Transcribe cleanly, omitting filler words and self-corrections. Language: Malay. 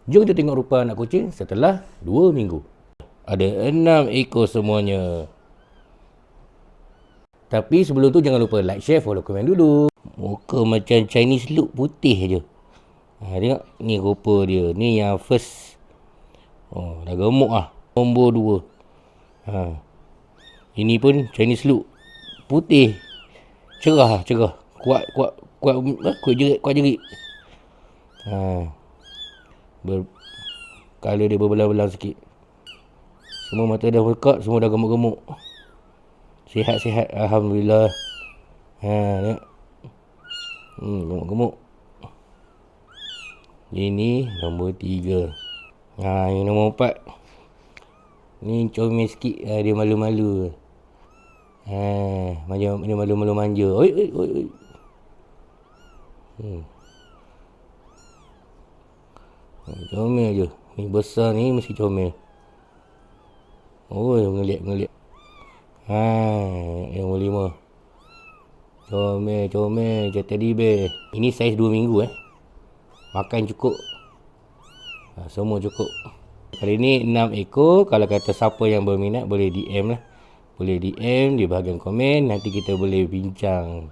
Jom kita tengok rupa anak kucing setelah 2 minggu. Ada 6 ekor semuanya. Tapi sebelum tu jangan lupa like, share, follow, komen dulu. Muka macam Chinese look, putih je. Tengok, ni rupa dia. Ni yang first. Oh, dah gemuk lah. Nombor 2. Ini pun Chinese look, putih. Cerah. Kuat jerit. Color dia berbelang-belang sikit. Semua mata dah berkat, semua dah gemuk-gemuk. Sihat-sihat, alhamdulillah. Tengok. Gemuk-gemuk. Ini nombor 3. Ini nombor 4. Ni comel sikit, dia malu-malu. Dia malu-malu manja. Oi. Comel je. Ni besar ni mesti comel. Ngeliat. Yang nombor 5. Comel. Macam teddy bear. Ini saiz 2 minggu Makan cukup. Semua cukup. Kali ni 6 ekor. Kalau kata siapa yang berminat boleh DM lah. Boleh DM di bahagian komen. Nanti kita boleh bincang.